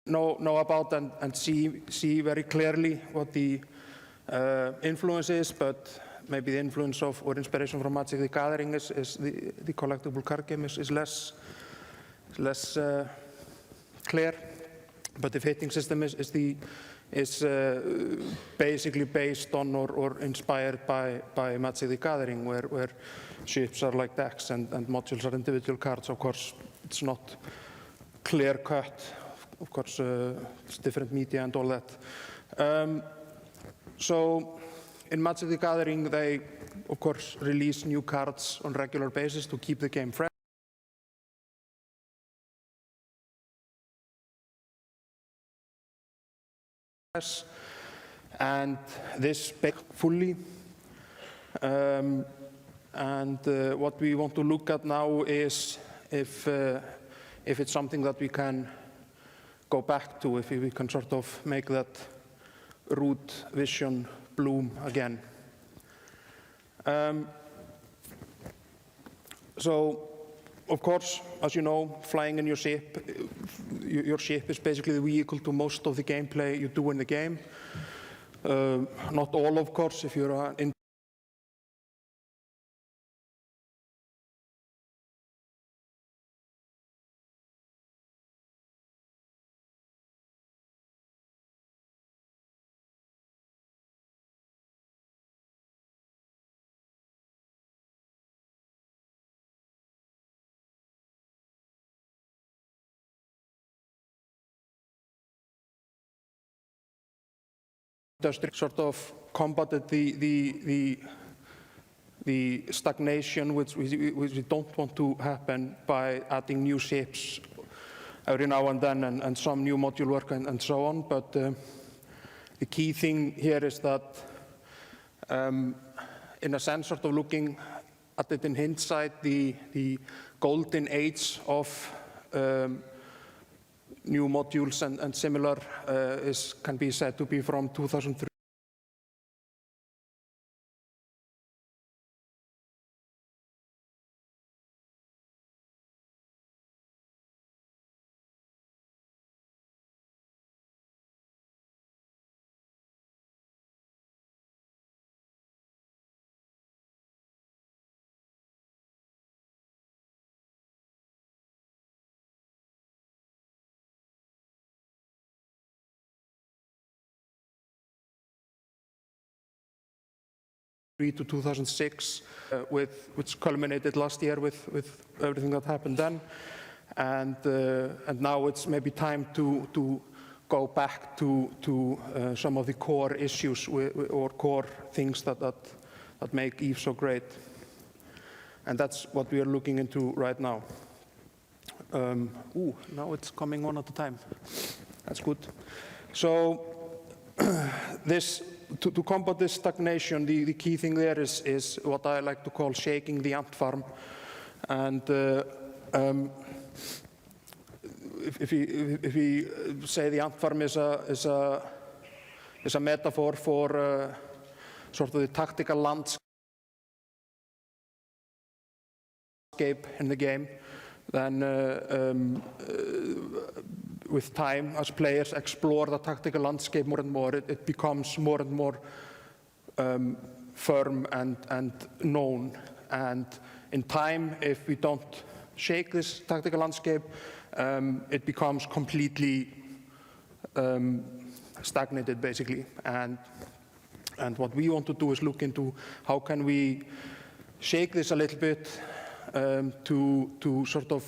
know about and see very clearly what the influence is, but maybe the influence of or inspiration from Magic the Gathering is the collectible card game is less clear. But the fating system is basically based on or inspired by Magic the Gathering, where ships are like decks and modules are individual cards. Of course, it's not clear cut. Of course, it's different media and all that. So in Magic the Gathering, they, of course, release new cards on a regular basis to keep the game fresh. And this fully. What we want to look at now is if it's something that we can go back to, if we can sort of make that root vision bloom again. So, of course, as you know, flying in your ship is basically the vehicle to most of the gameplay you do in the game. Not all, of course, if you're in sort of combated the stagnation which we don't want to happen by adding new ships every now and then and some new module work and so on. But the key thing here is that in a sense, sort of looking at it in hindsight, the golden age of new modules and similar can be said to be from 2003. To 2006, which culminated last year with everything that happened then, and now it's maybe time to go back to some of the core issues or core things that make EVE so great, and that's what we are looking into right now. Now it's coming one at a time. That's good. So To combat this stagnation, the key thing there is what I like to call shaking the ant farm. And if we say the ant farm is a metaphor for sort of the tactical landscape in the game, then with time, as players explore the tactical landscape more and more, it becomes more and more firm and known. And in time, if we don't shake this tactical landscape, it becomes completely stagnated, basically. And what we want to do is look into how can we shake this a little bit to sort of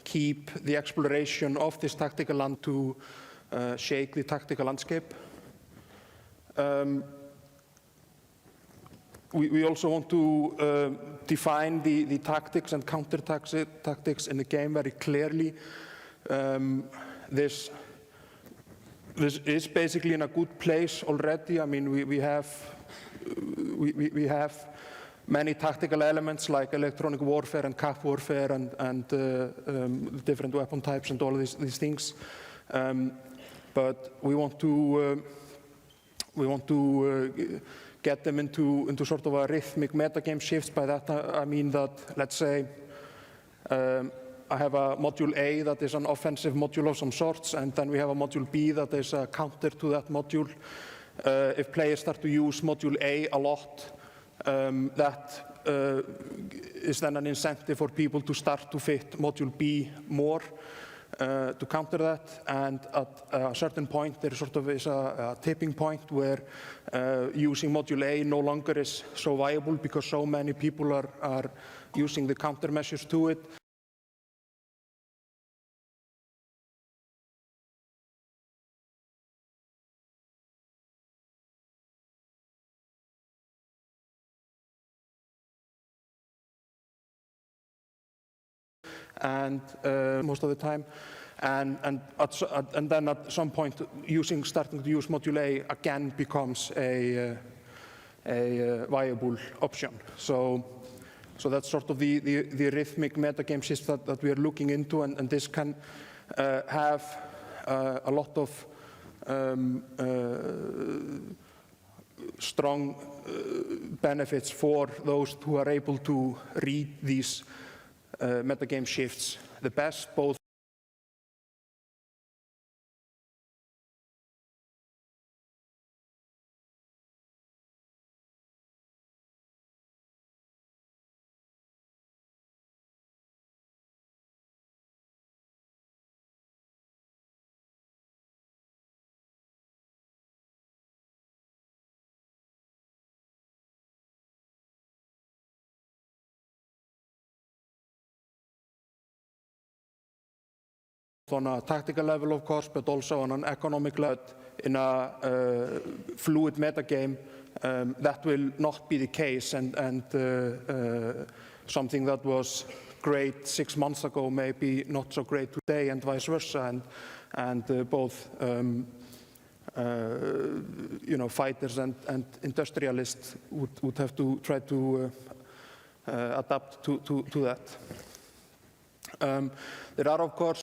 keep the exploration of this tactical land to shake the tactical landscape. We also want to define the tactics and counter tactics in the game very clearly. this is basically in a good place already. I mean, we have many tactical elements like electronic warfare and cap warfare and different weapon types and all these things. But we want to get them into sort of a rhythmic metagame shifts. By that I mean that, let's say, I have a module A that is an offensive module of some sorts, and then we have a module B that is a counter to that module. If players start to use module A a lot, that is then an incentive for people to start to fit module B more to counter that. And at a certain point, there sort of is a tipping point where using module A no longer is so viable because so many people are using the countermeasures to it. And most of the time, and then at some point, starting to use module A again becomes a viable option. So that's sort of the rhythmic metagame shift that we are looking into, and this can have a lot of strong benefits for those who are able to read these metagame shifts the best, both on a tactical level, of course, but also on an economic level. In a fluid metagame, that will not be the case, and something that was great 6 months ago may be not so great today, and vice versa. And both fighters and industrialists would have to try to adapt to that. There are, of course,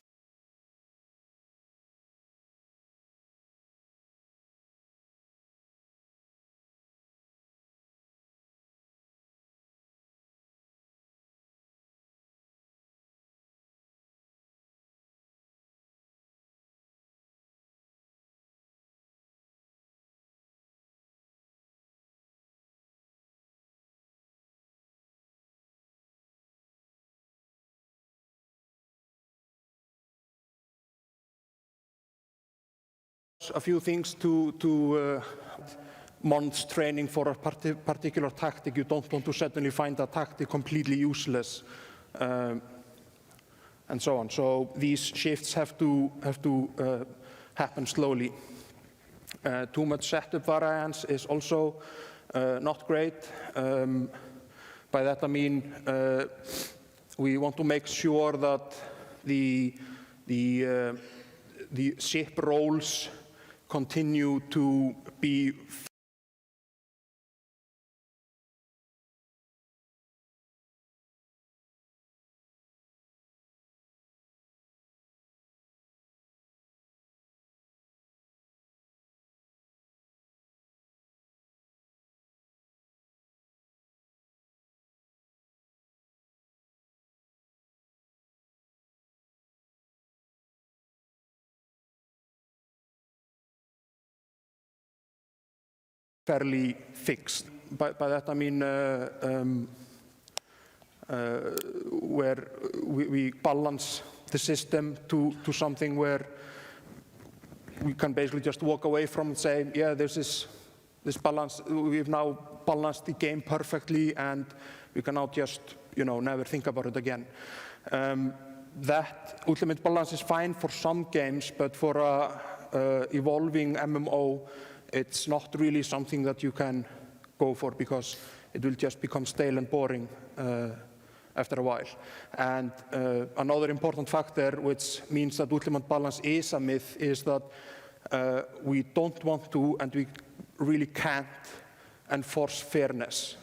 a few things to months training for a particular tactic. You don't want to suddenly find a tactic completely useless, and so on. So these shifts have to happen slowly. Too much setup variance is also not great. By that I mean we want to make sure that the ship roles continue to be fairly fixed. By that I mean where we balance the system to something where we can basically just walk away from and say, yeah, there's this balance. We've now balanced the game perfectly, and we can now just never think about it again. That ultimate balance is fine for some games, but for a evolving MMO, it's not really something that you can go for, because it will just become stale and boring after a while. And another important factor, which means that ultimate balance is a myth, is that we don't want to, and we really can't, enforce fairness.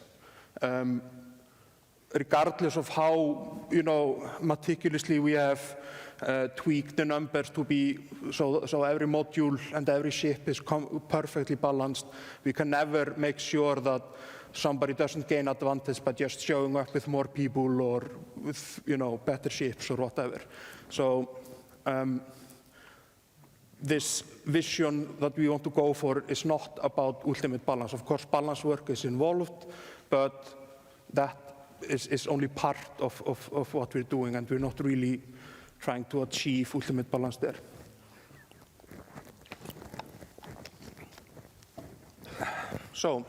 Regardless of how, meticulously we have tweaked the numbers to be so every module and every ship is perfectly balanced, we can never make sure that somebody doesn't gain advantage by just showing up with more people or with, better ships or whatever. So this vision that we want to go for is not about ultimate balance. Of course, balance work is involved, but that is only part of what we're doing, and we're not really trying to achieve ultimate balance there. So,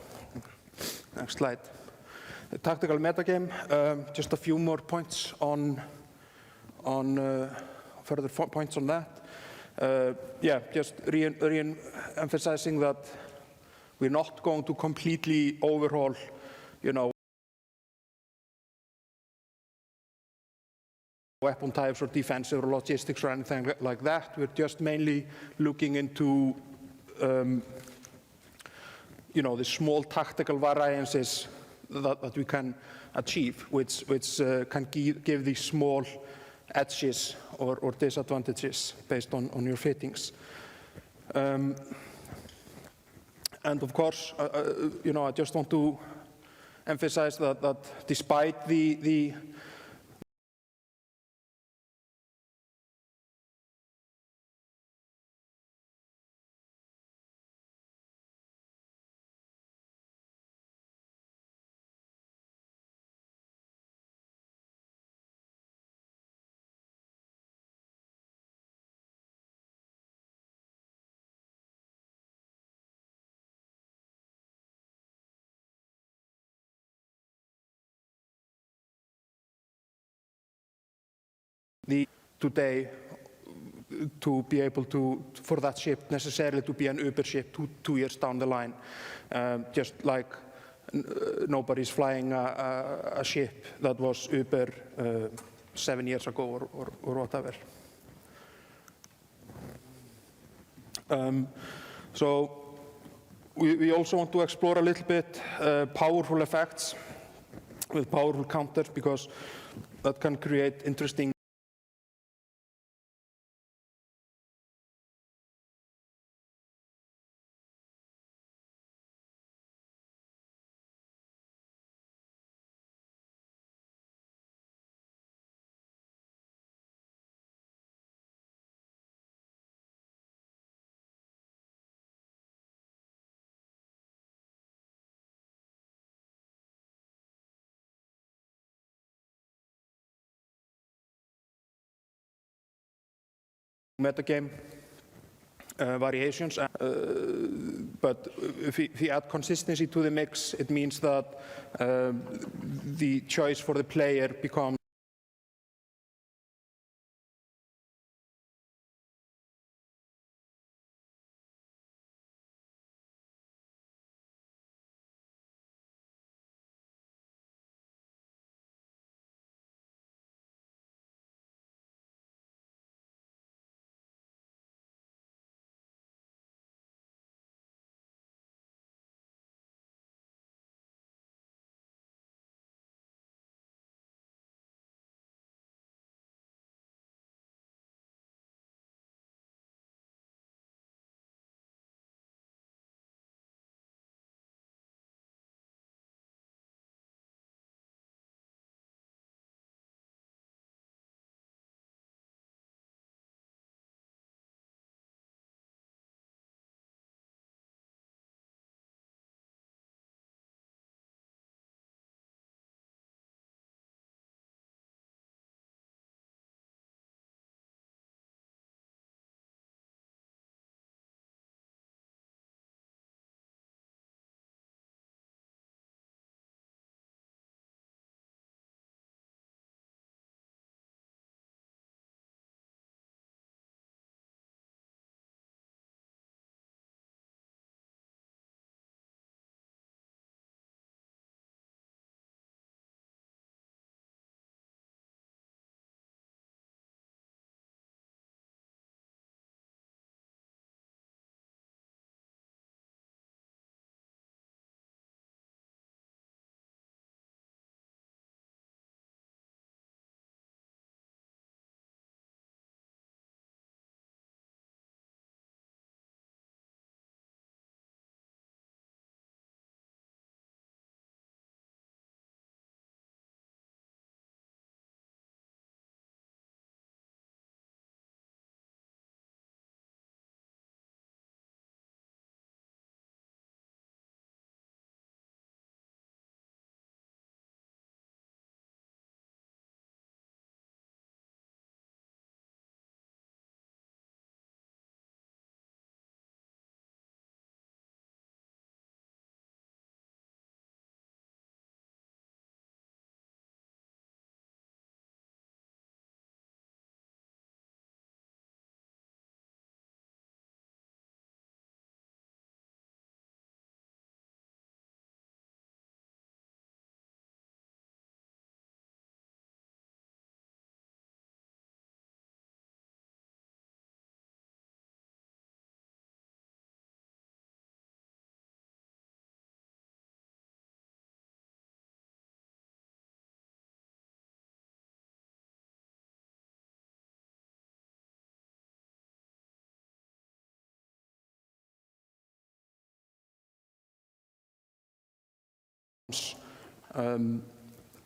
next slide. The tactical metagame, just a few more points on further points on that. Just re-emphasizing that we're not going to completely overhaul, weapon types or defensive or logistics or anything like that. We're just mainly looking into, the small tactical variances that we can achieve, which can give these small edges or disadvantages based on your fittings. And of course, I just want to emphasize that despite the today to be able to, for that ship necessarily to be an Uber ship 2 years down the line. Just like nobody's flying a ship that was Uber 7 years ago or whatever. So we also want to explore a little bit powerful effects with powerful counters, because that can create interesting metagame variations. But if we add consistency to the mix, it means that the choice for the player becomes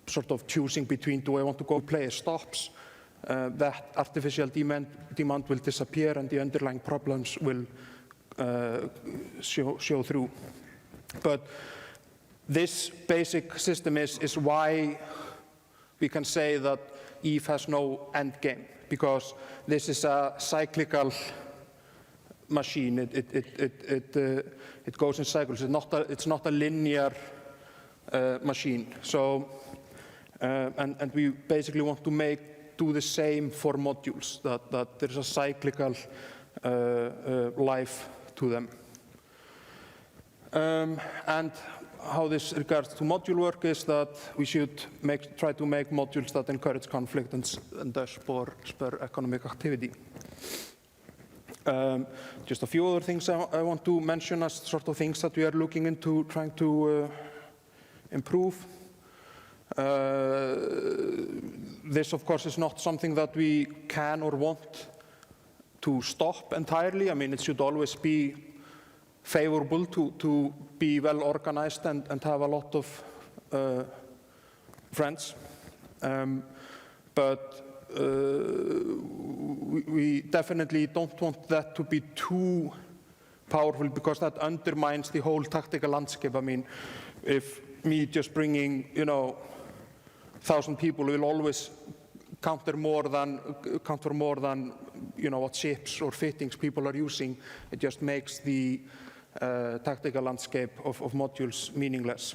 sort of choosing between, do I want to go play stops, that artificial demand will disappear and the underlying problems will show through. But this basic system is why we can say that Eve has no end game, because this is a cyclical machine. It goes in cycles. It's not a linear machine. So, and we basically want to do the same for modules, that there's a cyclical life to them. And how this regards to module work is that we should try to make modules that encourage conflict and thus spur economic activity. Just a few other things I want to mention as sort of things that we are looking into trying to improve. This, of course, is not something that we can or want to stop entirely. I mean, it should always be favorable to be well organized and have a lot of friends. But we definitely don't want that to be too powerful, because that undermines the whole tactical landscape. I mean, if me just bringing, 1,000 people will always counter more than what ships or fittings people are using, it just makes the tactical landscape of modules meaningless.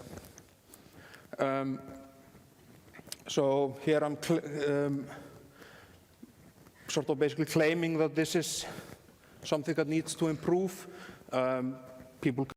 So here I'm sort of basically claiming that this is something that needs to improve. People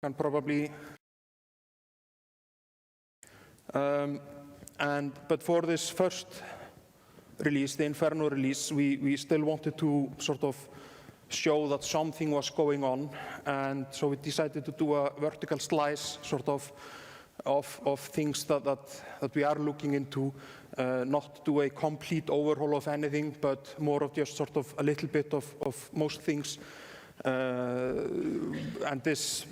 can probably. But for this first release, the Inferno release, we still wanted to sort of show that something was going on, and so we decided to do a vertical slice sort of things that we are looking into, not do a complete overhaul of anything, but more of just sort of a little bit of most things. And this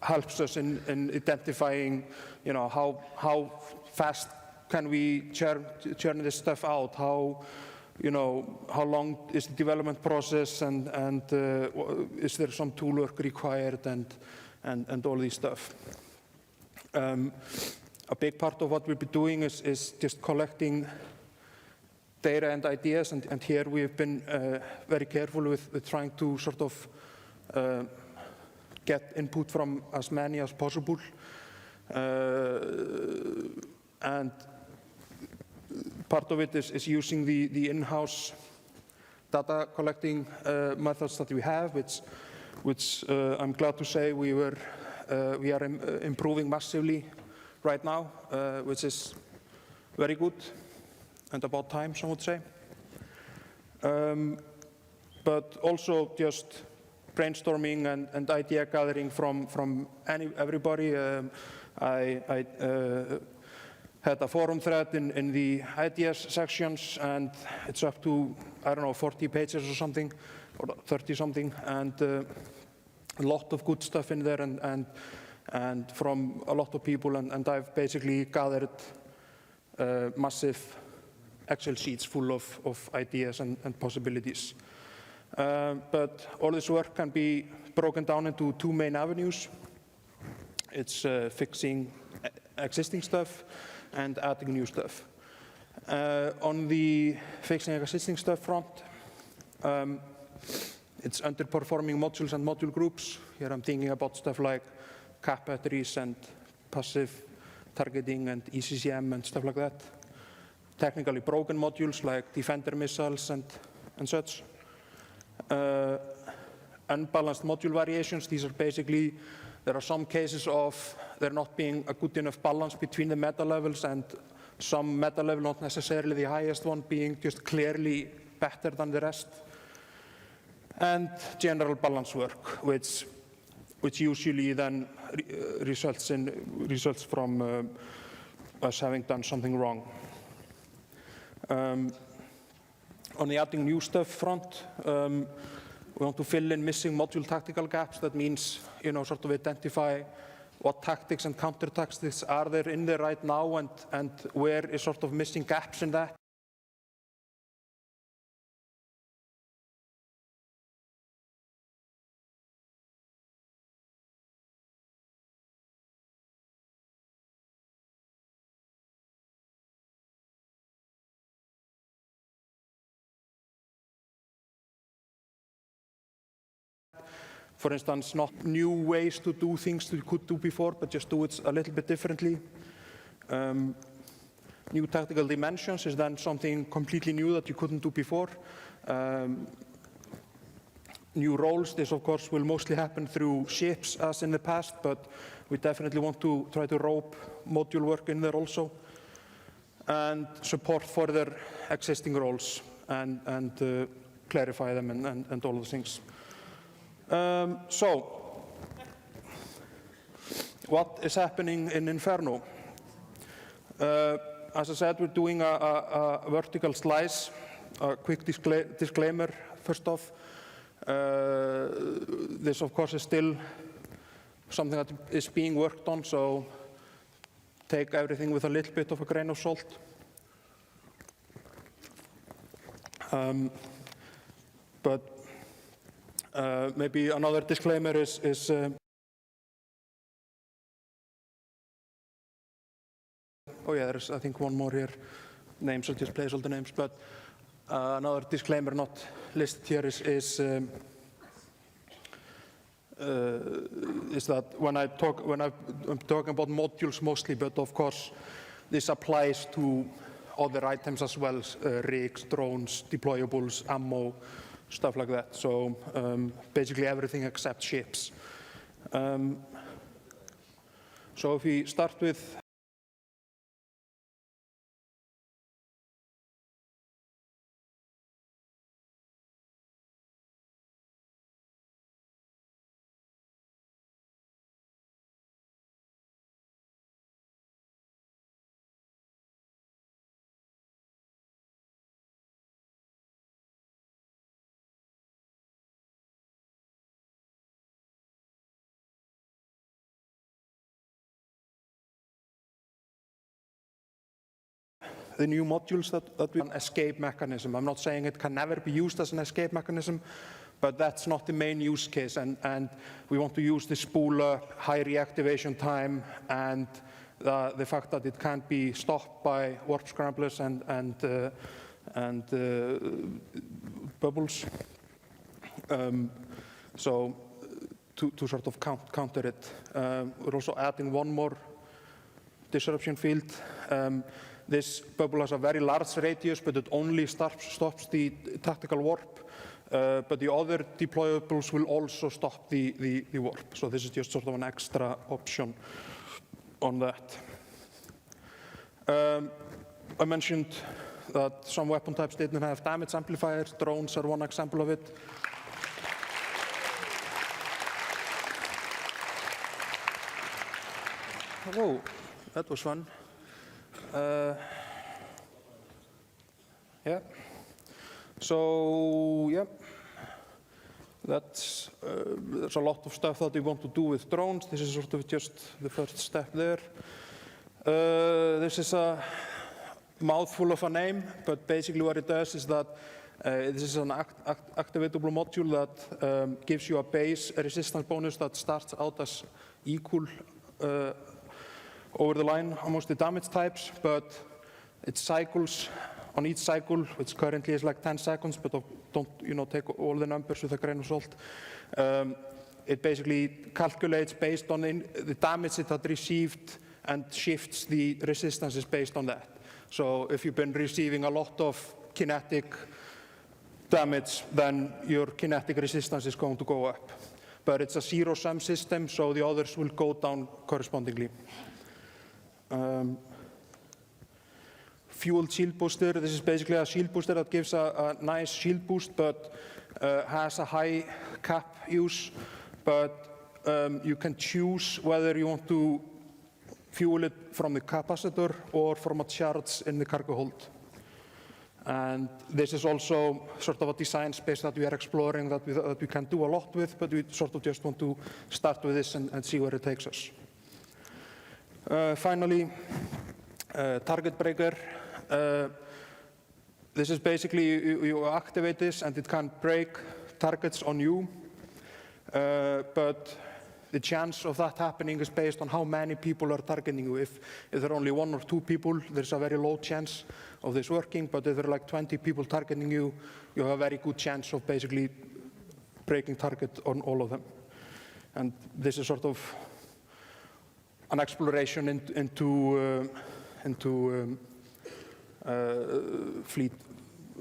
helps us in identifying, how fast can we churn this stuff out? How long is the development process, and is there some tool work required, and all this stuff. A big part of what we'll be doing is just collecting data and ideas, and here we've been very careful with trying to sort of get input from as many as possible. And part of it is using the in-house data collecting methods that we have, which I'm glad to say we are improving massively right now, which is very good and about time, some would say. But also just brainstorming and idea gathering from everybody. I had a forum thread in the ideas sections, and it's up to, I don't know, 40 pages or something, or 30 something, and a lot of good stuff in there, and from a lot of people, and I've basically gathered massive Excel sheets full of ideas and possibilities. But all this work can be broken down into two main avenues. It's fixing existing stuff and adding new stuff. On the fixing existing stuff front, it's underperforming modules and module groups. Here I'm thinking about stuff like cap batteries and passive targeting and ECCM and stuff like that. Technically broken modules like defender missiles and such. Unbalanced module variations. These are basically, there are some cases of there not being a good enough balance between the meta levels, and some meta level, not necessarily the highest one, being just clearly better than the rest. And general balance work, which usually then results from us having done something wrong. On the adding new stuff front, we want to fill in missing module tactical gaps. That means, sort of identify what tactics and counter tactics are there in there right now, and where is sort of missing gaps in that. For instance, not new ways to do things that you could do before, but just do it a little bit differently. New tactical dimensions is then something completely new that you couldn't do before. New roles, this of course will mostly happen through ships as in the past, but we definitely want to try to rope module work in there also. And support further existing roles and clarify them and all those things. So, what is happening in Inferno? As I said, we're doing a vertical slice. A quick disclaimer, first off. This, of course, is still something that is being worked on, so take everything with a little bit of a grain of salt. But maybe another disclaimer is oh yeah, there's I think one more here. Names, I'll just place all the names. But another disclaimer not listed here is that when I'm talking about modules mostly, but of course this applies to other items as well, rigs, drones, deployables, ammo, stuff like that. So basically everything except ships. So if we start with the new modules that we an escape mechanism. I'm not saying it can never be used as an escape mechanism, but that's not the main use case. And we want to use the spool up, high reactivation time, and the fact that it can't be stopped by warp scramblers and bubbles. So to sort of counter it. We're also adding one more disruption field. This bubble has a very large radius, but it only stops the tactical warp. But the other deployables will also stop the warp. So this is just sort of an extra option on that. I mentioned that some weapon types didn't have damage amplifiers. Drones are one example of it. Whoa, that was fun. Yeah. So yeah, there's a lot of stuff that we want to do with drones. This is sort of just the first step there. This is a mouthful of a name, but basically what it does is that this is an activatable module that gives you a base resistance bonus that starts out as equal over the line amongst the damage types, but it cycles on each cycle, which currently is like 10 seconds, but don't take all the numbers with a grain of salt. It basically calculates based on the damage it had received and shifts the resistances based on that. So if you've been receiving a lot of kinetic damage, then your kinetic resistance is going to go up. But it's a zero-sum system, so the others will go down correspondingly. Fueled shield booster. This is basically a shield booster that gives a nice shield boost, but has a high cap use. But you can choose whether you want to fuel it from the capacitor or from a charge in the cargo hold. And this is also sort of a design space that we are exploring that we can do a lot with, but we sort of just want to start with this and see where it takes us. Finally, target breaker. This is basically, you activate this and it can break targets on you, but the chance of that happening is based on how many people are targeting you. If there are only 1 or 2 people, there's a very low chance of this working, but if there are like 20 people targeting you, you have a very good chance of basically breaking target on all of them. And this is sort of an exploration into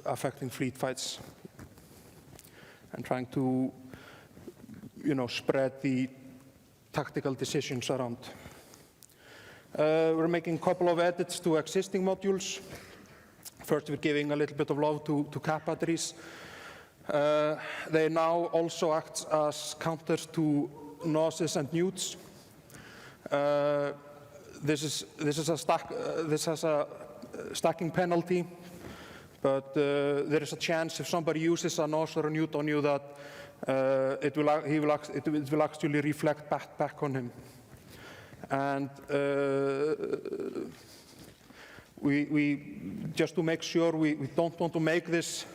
affecting fleet fights and trying to, spread the tactical decisions around. We're making a couple of edits to existing modules. First, we're giving a little bit of love to cap batteries. They now also act as counters to noses and newts. This has a stacking penalty, but there is a chance if somebody uses a nose or a newt on you that it will actually reflect back on him. And we just to make sure we don't want to make this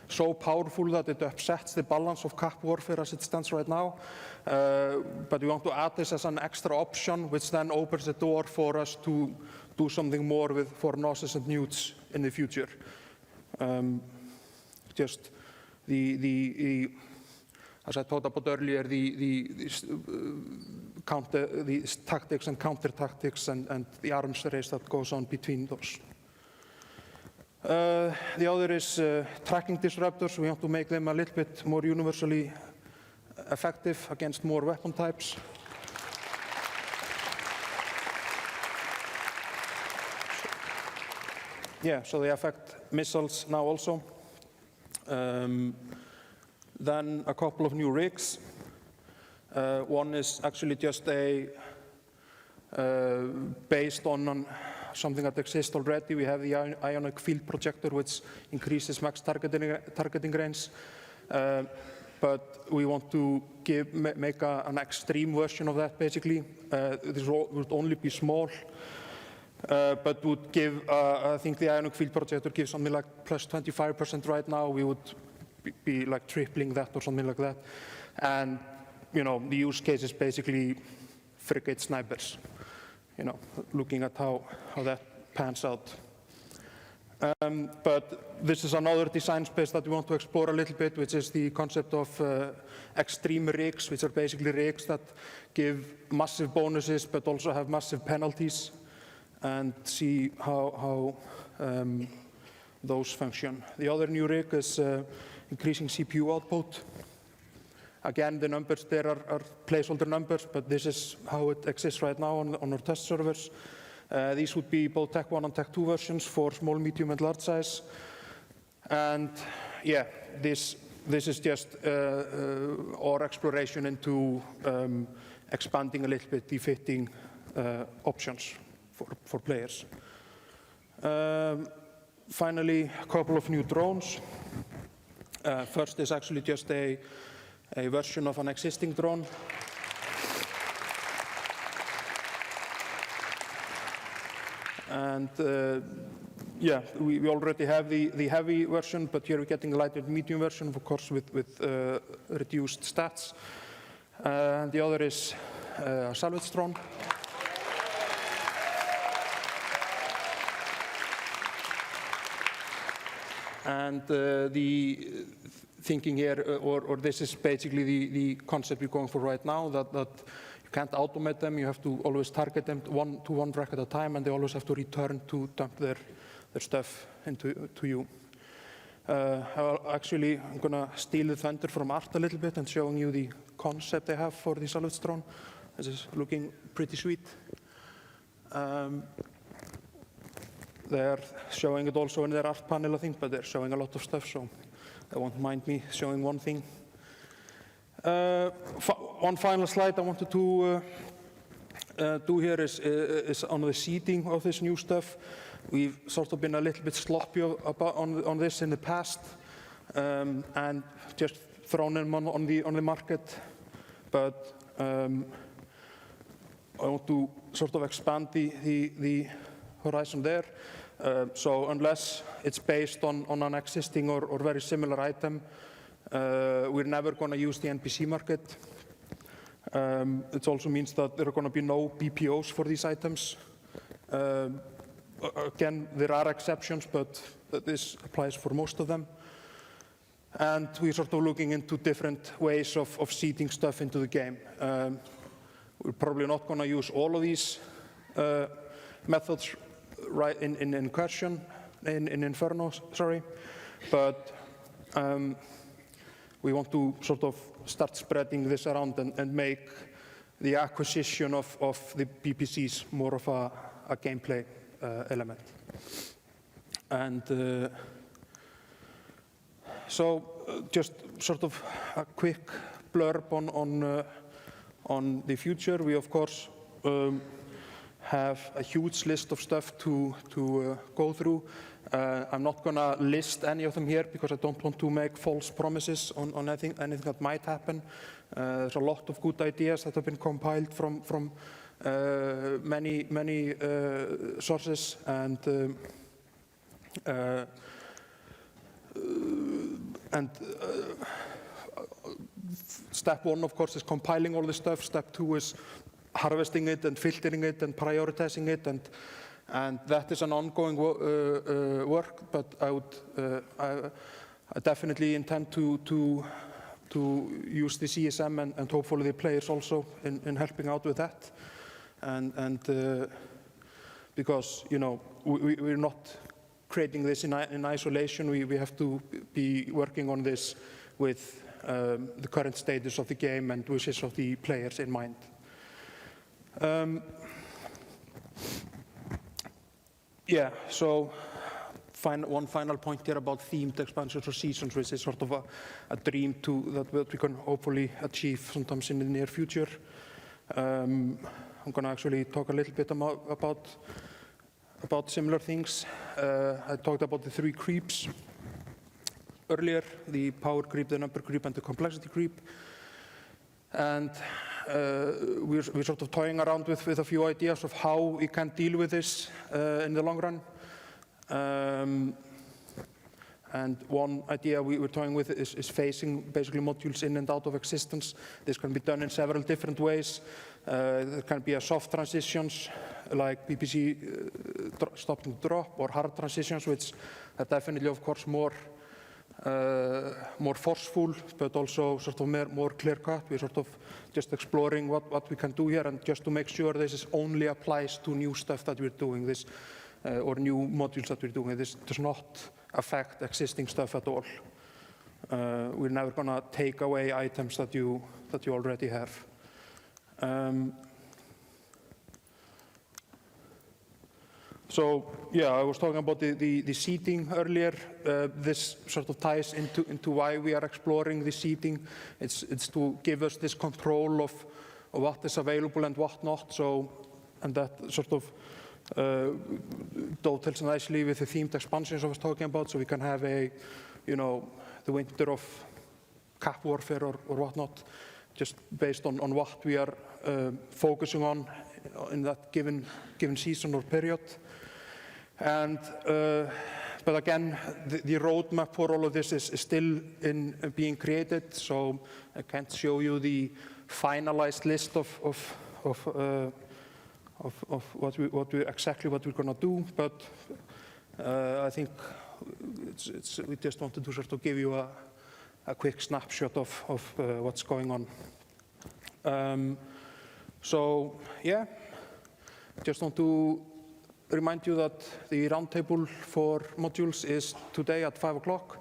so powerful that it upsets the balance of cap warfare as it stands right now. But we want to add this as an extra option, which then opens the door for us to do something more for noses and newts in the future. Just as I talked about earlier, the tactics and counter-tactics and the arms race that goes on between those. The other is tracking disruptors. We want to make them a little bit more universally effective against more weapon types. yeah, so they affect missiles now also. Then a couple of new rigs. One is actually just based on something that exists already. We have the ionic field projector, which increases max targeting range. But we want to make an extreme version of that, basically. This would only be small, but would give, I think the ionic field projector gives something like plus 25% right now. We would be like tripling that or something like that. And, you know, the use case is basically frigate snipers, you know, looking at how that pans out. But this is another design space that we want to explore a little bit, which is the concept of extreme rigs, which are basically rigs that give massive bonuses but also have massive penalties, and see how those function. The other new rig is increasing CPU output. Again, the numbers there are placeholder numbers, but this is how it exists right now on our test servers. These would be both Tech 1 and Tech 2 versions for small, medium, and large size. And yeah, this is just our exploration into expanding a little bit the fitting options for players. Finally, a couple of new drones. First is actually just a version of an existing drone. And yeah, we already have the heavy version, but here we're getting a lighter medium version, of course, with reduced stats. And the other is a salvage drone. And the thinking here, or this is basically the concept we're going for right now, that you can't automate them. You have to always target them to one rack at a time, and they always have to return to dump their stuff into you. Actually, I'm going to steal the thunder from Art a little bit and showing you the concept they have for the salvage drone. This is looking pretty sweet. They're showing it also in their art panel, I think, but they're showing a lot of stuff, so they won't mind me showing one thing. One final slide I wanted to do here is on the seeding of this new stuff. We've sort of been a little bit sloppy on this in the past, and just thrown them on the market. But I want to sort of expand the horizon there. So unless it's based on an existing or very similar item, we're never going to use the NPC market. It also means that there are going to be no BPOs for these items. Again, there are exceptions, but this applies for most of them. And we're sort of looking into different ways of seeding stuff into the game. We're probably not going to use all of these methods right in Incursion, in Inferno, sorry. But we want to sort of start spreading this around and make the acquisition of the PPCs more of a gameplay element. And so just sort of a quick blurb on the future. We, of course, have a huge list of stuff to go through. I'm not going to list any of them here because I don't want to make false promises on anything that might happen. There's a lot of good ideas that have been compiled from many sources, and step one, of course, is compiling all this stuff. Step two is harvesting it and filtering it and prioritizing it, and that is an ongoing work. But I definitely intend to use the CSM and hopefully the players also in helping out with that, and because, you know, we're not creating this in isolation. We have to be working on this with the current status of the game and wishes of the players in mind. Yeah, so one final point here about themed expansions or seasons, which is sort of a dream that we can hopefully achieve sometimes in the near future. I'm going to actually talk a little bit about similar things. I talked about the 3 creeps earlier, the power creep, the number creep, and the complexity creep. And we're sort of toying around with a few ideas of how we can deal with this in the long run. And one idea we were toying with is phasing basically modules in and out of existence. This can be done in several different ways. There can be a soft transitions like PPC stop and drop, or hard transitions, which are definitely, of course, more forceful, but also sort of more clear-cut. We're sort of just exploring what we can do here, and just to make sure this only applies to new stuff that we're doing, this or new modules that we're doing. This does not affect existing stuff at all. We're never going to take away items that you already have. So yeah, I was talking about the seating earlier. This sort of ties into why we are exploring the seating. It's to give us this control of what is available and what not. And that sort of dovetails nicely with the themed expansions I was talking about. So we can have the winter of cap warfare or whatnot, just based on what we are focusing on in that given season or period. And but again, the roadmap for all of this is still being created. So I can't show you the finalized list of exactly what we're going to do, but I think we just wanted to sort of give you a quick snapshot of what's going on. So yeah, just want to remind you that the roundtable for modules is today at 5 o'clock.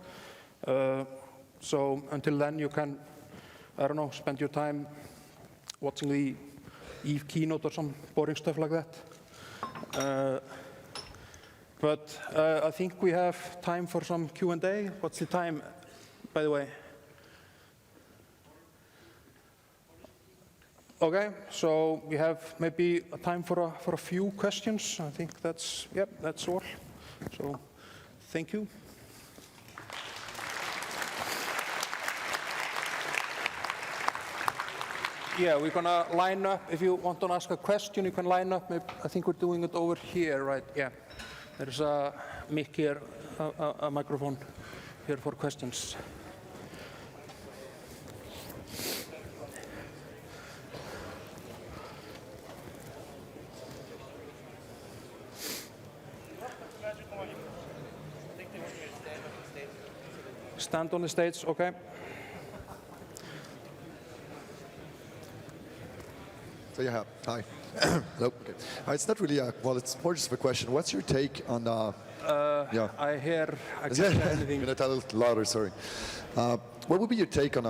So until then, you can, I don't know, spend your time watching the Eve keynote or some boring stuff like that. But I think we have time for some Q&A. What's the time, by the way? Okay, so we have maybe a time for a few questions. I think that's all. So thank you. Yeah, we're going to line up. If you want to ask a question, you can line up. Maybe, I think we're doing it over here, right? Yeah. There's a mic here, a microphone here for questions. Stand on the stage, okay. So yeah, hi. Hello. Okay. It's not really well, it's more just a question. What's your take on yeah. I hear exactly anything. I'm going to tell a little louder, sorry. What would be your take on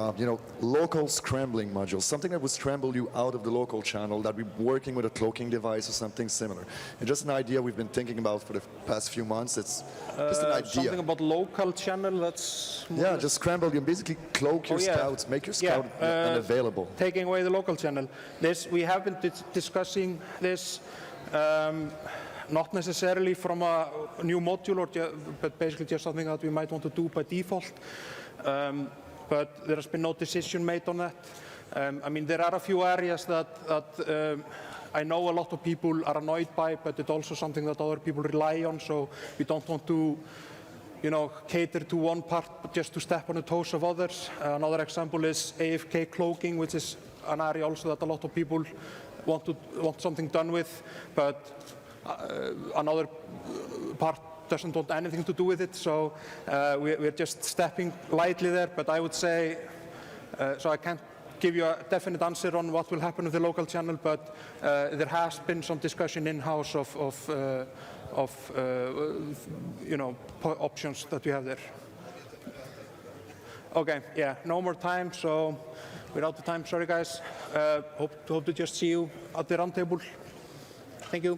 local scrambling modules, something that would scramble you out of the local channel, that we're working with a cloaking device or something similar? And just an idea we've been thinking about for the past few months. It's just an idea. Something about local channel, that's... Yeah, just scramble you, basically cloak your scouts, make your scout unavailable. Taking away the local channel. We have been discussing this, not necessarily from a new module, but basically just something that we might want to do by default. But there has been no decision made on that. I mean, there are a few areas that I know a lot of people are annoyed by, but it's also something that other people rely on. So we don't want to, cater to one part just to step on the toes of others. Another example is AFK cloaking, which is an area also that a lot of people want something done with, but another part doesn't want anything to do with it, so we're just stepping lightly there. But I would say, so I can't give you a definite answer on what will happen with the local channel, but there has been some discussion in-house of options that we have there. Okay, yeah, no more time, so we're out of time. Sorry, guys. Hope to just see you at the roundtable. Thank you.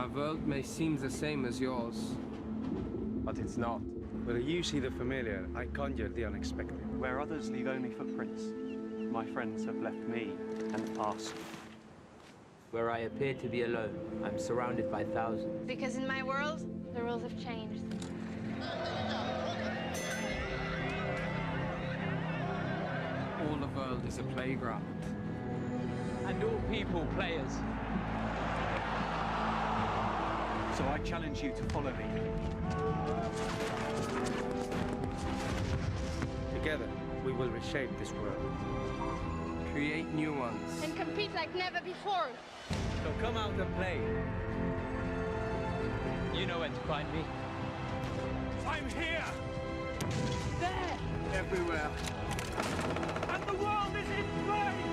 My world may seem the same as yours, but it's not. Where you see the familiar, I conjure the unexpected. Where others leave only footprints, my friends have left me and the past. Where I appear to be alone, I'm surrounded by thousands. Because in my world, the rules have changed. All the world is a playground. And all people players. So I challenge you to follow me. Together, we will reshape this world. Create new ones. And compete like never before. So come out and play. You know where to find me. I'm here! There! Everywhere. And the world is in flames!